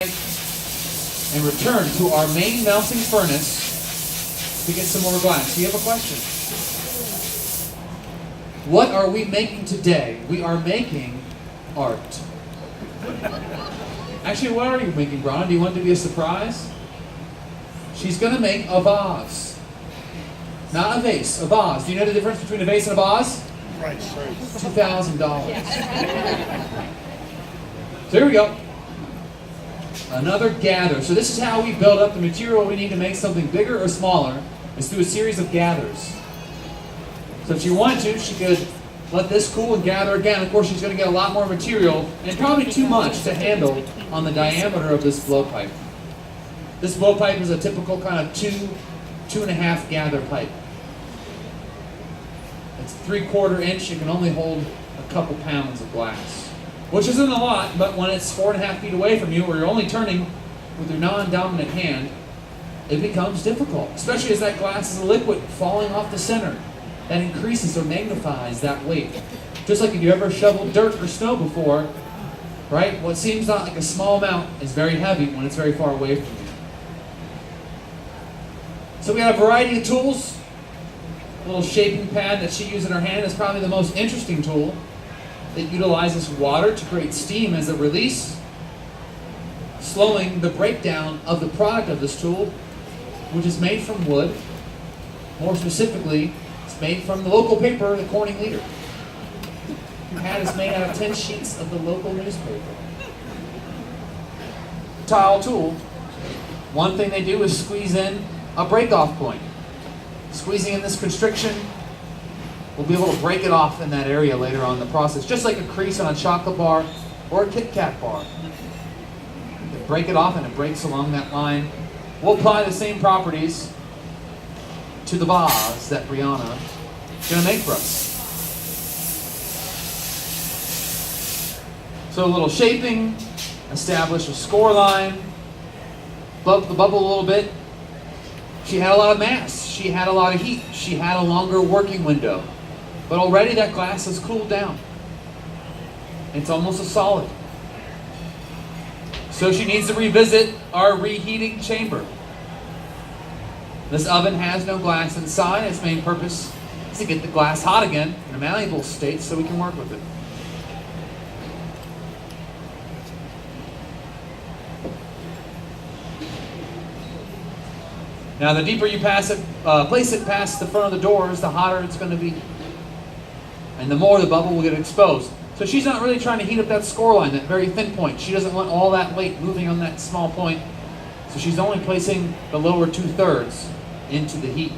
and return to our main melting furnace to get some more glass. Do you have a question? What are we making today? We are making art. Actually, what are you making, Brian? Do you want it to be a surprise? She's going to make a vase. Not a vase, a vase. Do you know the difference between a vase and a vase? Right. $2,000. So here we go. Another gather. So this is how we build up the material we need to make something bigger or smaller, is through a series of gathers. So if she wanted to, she could let this cool and gather again. Of course, she's going to get a lot more material, and probably too much to handle on the diameter of this blowpipe. This blowpipe is a typical kind of 2.5 gather pipe. It's 3/4 inch. It can only hold a couple pounds of glass, which isn't a lot, but when it's 4.5 feet away from you, or you're only turning with your non-dominant hand, it becomes difficult, especially as that glass is a liquid falling off the center. That increases or magnifies that weight. Just like if you ever shoveled dirt or snow before, right? What seems not like a small amount is very heavy when it's very far away from you. So we got a variety of tools. A little shaping pad that she used in her hand is probably the most interesting tool. It utilizes water to create steam as a release, slowing the breakdown of the product of this tool, which is made from wood. More specifically, it's made from the local paper, the Corning Leader. The pad is made out of 10 sheets of the local newspaper. Tile tool. One thing they do is squeeze in a break-off point. Squeezing in this constriction, we'll be able to break it off in that area later on in the process, just like a crease on a chocolate bar or a Kit Kat bar. You break it off and it breaks along that line. We'll apply the same properties to the vase that Brianna is going to make for us. So a little shaping, establish a score line, bump the bubble a little bit. She had a lot of mass, she had a lot of heat, she had a longer working window. But already that glass has cooled down. It's almost a solid. So she needs to revisit our reheating chamber. This oven has no glass inside. Its main purpose is to get the glass hot again in a malleable state so we can work with it. Now, the deeper you place it past the front of the doors, the hotter it's going to be. And the more the bubble will get exposed. So she's not really trying to heat up that score line, that very thin point. She doesn't want all that weight moving on that small point. So she's only placing the lower 2/3 into the heat.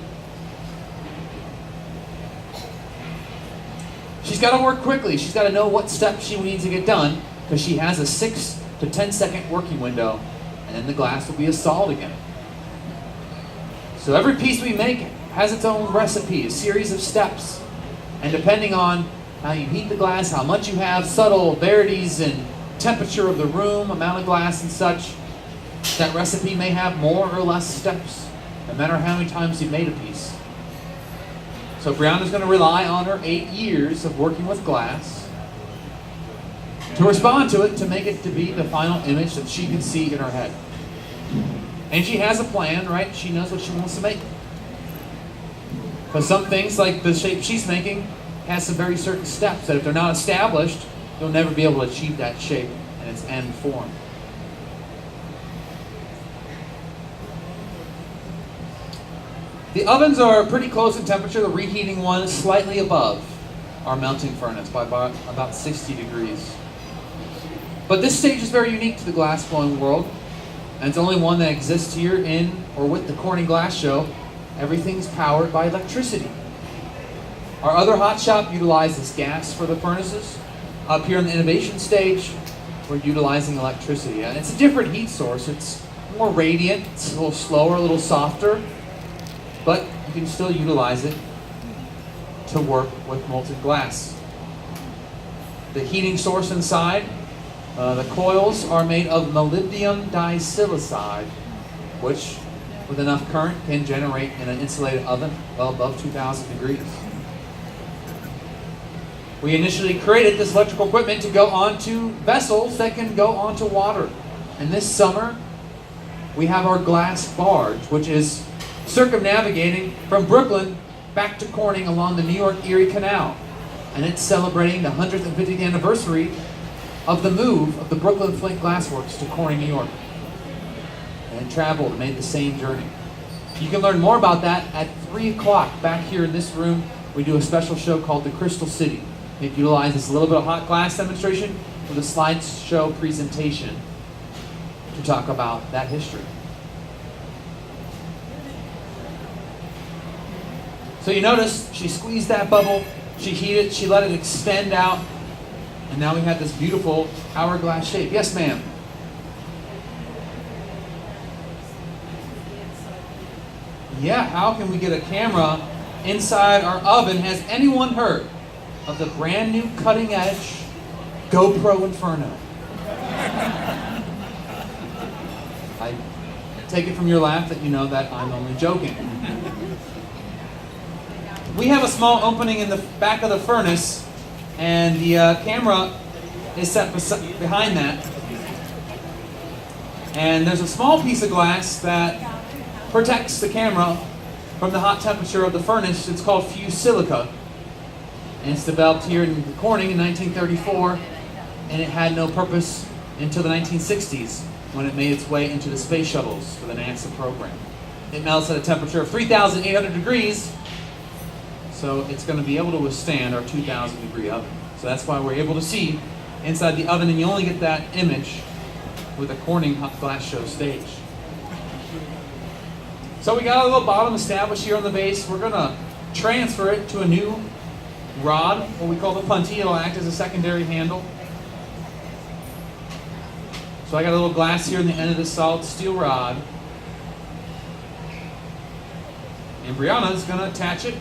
She's got to work quickly. She's got to know what steps she needs to get done, because she has a 6 to 10 second working window, and then the glass will be a solid again. So every piece we make has its own recipe, a series of steps. And depending on how you heat the glass, how much you have, subtle verities in temperature of the room, amount of glass and such, that recipe may have more or less steps, no matter how many times you've made a piece. So Brianna's going to rely on her 8 years of working with glass to respond to it, to make it to be the final image that she can see in her head. And she has a plan, right? She knows what she wants to make. Because some things, like the shape she's making, has some very certain steps that if they're not established, you'll never be able to achieve that shape in its end form. The ovens are pretty close in temperature. The reheating one is slightly above our melting furnace by about 60 degrees. But this stage is very unique to the glass blowing world. And it's only one that exists here in or with the Corning Glass Show. Everything's powered by electricity. Our other hot shop utilizes gas for the furnaces. Up here in the innovation stage, we're utilizing electricity. And it's a different heat source. It's more radiant, it's a little slower, a little softer, but you can still utilize it to work with molten glass. The heating source inside, the coils are made of molybdenum disilicide, which with enough current can generate in an insulated oven well above 2,000 degrees. We initially created this electrical equipment to go onto vessels that can go onto water. And this summer, we have our glass barge, which is circumnavigating from Brooklyn back to Corning along the New York Erie Canal. And it's celebrating the 150th anniversary of the move of the Brooklyn Flint Glass Works to Corning, New York. And traveled and made the same journey. You can learn more about that at 3 o'clock back here in this room. We do a special show called the Crystal City. It utilizes a little bit of hot glass demonstration with a slideshow presentation to talk about that history. So you notice she squeezed that bubble, she heated it, she let it extend out, and now we have this beautiful hourglass shape. Yes, ma'am? Yeah, how can we get a camera inside our oven? Has anyone heard of the brand new cutting edge GoPro Inferno? I take it from your laugh that you know that I'm only joking. We have a small opening in the back of the furnace, and the camera is set behind that. And there's a small piece of glass that protects the camera from the hot temperature of the furnace. It's called fused silica. And it's developed here in Corning in 1934, and it had no purpose until the 1960s when it made its way into the space shuttles for the NASA program. It melts at a temperature of 3,800 degrees, so it's going to be able to withstand our 2,000 degree oven. So that's why we're able to see inside the oven, and you only get that image with a Corning hot glass show stage. So we got a little bottom established here on the base. We're going to transfer it to a new rod, what we call the punty. It'll act as a secondary handle. So I got a little glass here in the end of this solid steel rod. And Brianna's going to attach it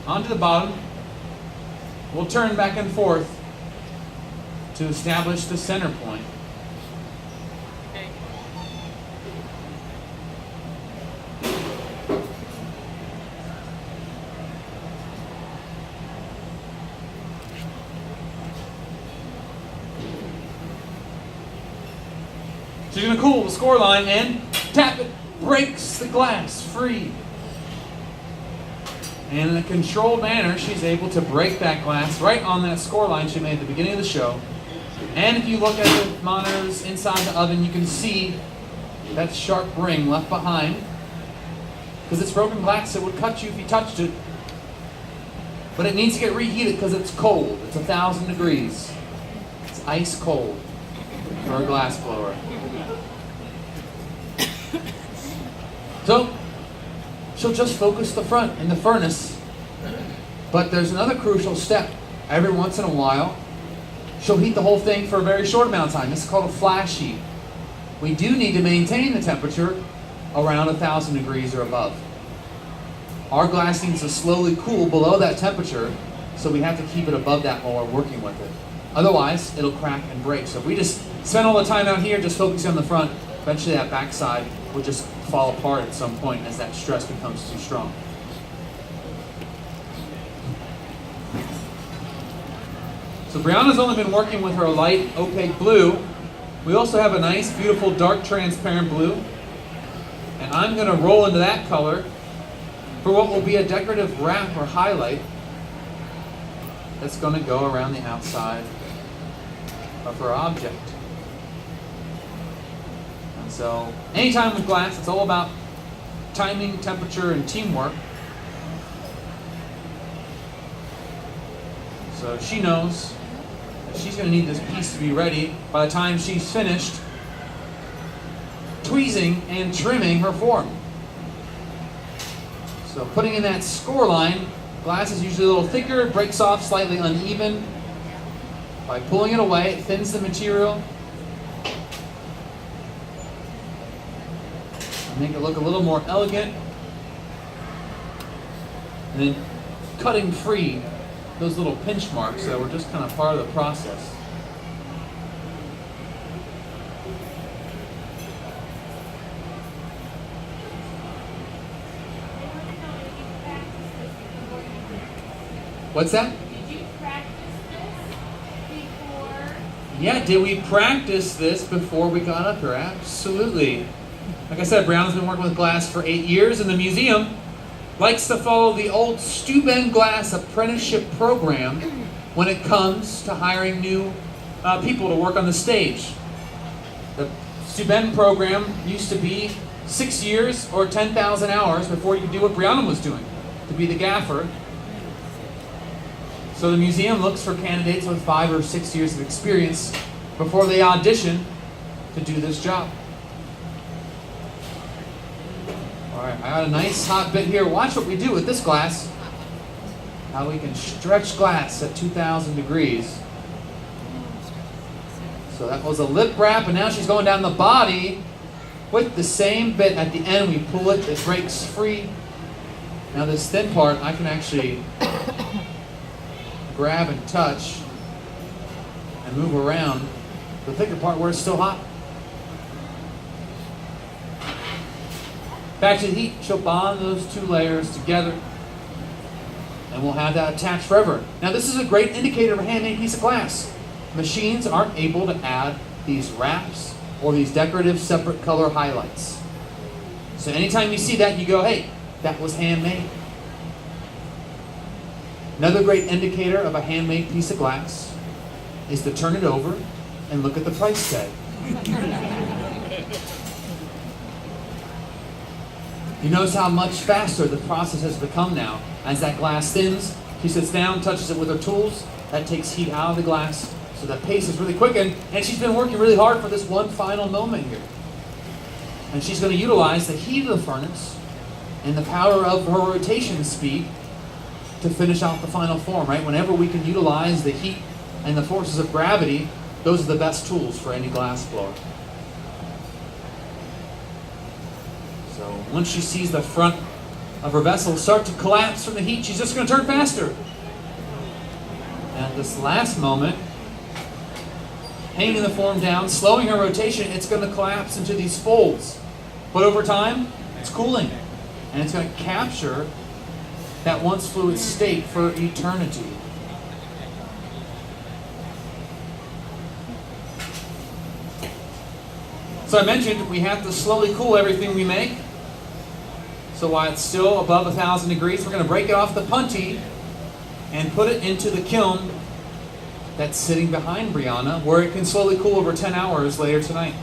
onto the bottom. We'll turn back and forth to establish the center point. So you're going to cool the score line and tap it, breaks the glass free. And in a controlled manner, she's able to break that glass right on that score line she made at the beginning of the show. And if you look at the monitors inside the oven, you can see that sharp ring left behind. Because it's broken glass, it would cut you if you touched it. But it needs to get reheated because it's cold. It's 1,000 degrees. It's ice cold for a glass blower. So, she'll just focus the front in the furnace. But there's another crucial step. Every once in a while, she'll heat the whole thing for a very short amount of time. This is called a flash heat. We do need to maintain the temperature around 1,000 degrees or above. Our glass needs to slowly cool below that temperature, so we have to keep it above that while we're working with it. Otherwise, it'll crack and break. So if we just spend all the time out here just focusing on the front, eventually that backside will just fall apart at some point as that stress becomes too strong. So Brianna's only been working with her light opaque blue. We also have a nice, beautiful, dark, transparent blue. And I'm going to roll into that color for what will be a decorative wrap or highlight that's going to go around the outside of her object. And so, anytime with glass, it's all about timing, temperature, and teamwork. So she knows that she's going to need this piece to be ready by the time she's finished tweezing and trimming her form. So putting in that score line, glass is usually a little thicker, it breaks off slightly uneven. By pulling it away, it thins the material. Make it look a little more elegant. And then cutting free those little pinch marks that were just kind of part of the process. What's that? Did you practice this before? Yeah, did we practice this before we got up here? Absolutely. Like I said, Brianna's been working with glass for 8 years, and the museum likes to follow the old Steuben Glass apprenticeship program when it comes to hiring new people to work on the stage. The Steuben program used to be 6 years or 10,000 hours before you could do what Brianna was doing, to be the gaffer. So the museum looks for candidates with 5 or 6 years of experience before they audition to do this job. All right, I got a nice hot bit here. Watch what we do with this glass. How we can stretch glass at 2,000 degrees. So that was a lip wrap, and now she's going down the body with the same bit. At the end, we pull it, it breaks free. Now this thin part, I can actually grab and touch and move around the thicker part where it's still hot. Back to the heat, she'll bond those 2 layers together, and we'll have that attached forever. Now this is a great indicator of a handmade piece of glass. Machines aren't able to add these wraps or these decorative separate color highlights. So anytime you see that, you go, hey, that was handmade. Another great indicator of a handmade piece of glass is to turn it over and look at the price tag. You notice how much faster the process has become now. As that glass thins, she sits down, touches it with her tools. That takes heat out of the glass, so that pace is really quickened. And she's been working really hard for this one final moment here. And she's going to utilize the heat of the furnace and the power of her rotation speed to finish out the final form, right? Whenever we can utilize the heat and the forces of gravity, those are the best tools for any glass blower. So once she sees the front of her vessel start to collapse from the heat, she's just going to turn faster. And this last moment, hanging the form down, slowing her rotation, it's going to collapse into these folds. But over time, it's cooling, and it's going to capture that once fluid state for eternity. So I mentioned we have to slowly cool everything we make. So while it's still above 1,000 degrees, we're going to break it off the punty and put it into the kiln that's sitting behind Brianna, where it can slowly cool over 10 hours later tonight.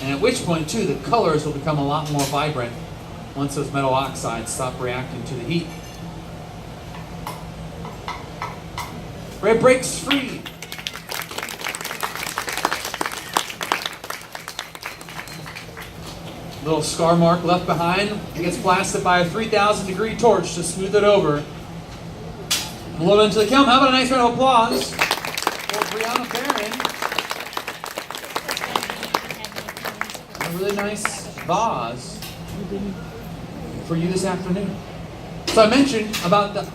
And at which point, too, the colors will become a lot more vibrant once those metal oxides stop reacting to the heat. It breaks free. Little scar mark left behind. It gets blasted by a 3,000 degree torch to smooth it over. Blow it into the kiln. How about a nice round of applause for Brianna Barron? A really nice vase for you this afternoon. So I mentioned about the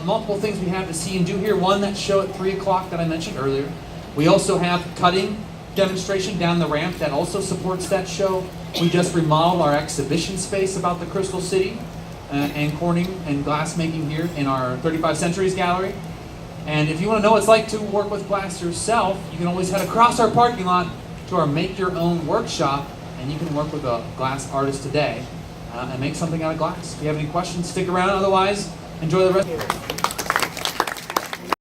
multiple things we have to see and do here. One, that show at 3 o'clock that I mentioned earlier. We also have cutting demonstration down the ramp that also supports that show. We just remodeled our exhibition space about the Crystal City and Corning and glass making here in our 35 Centuries Gallery. And if you want to know what it's like to work with glass yourself, you can always head across our parking lot to our Make Your Own workshop, and you can work with a glass artist today and make something out of glass. If you have any questions, stick around. Otherwise, enjoy the rest.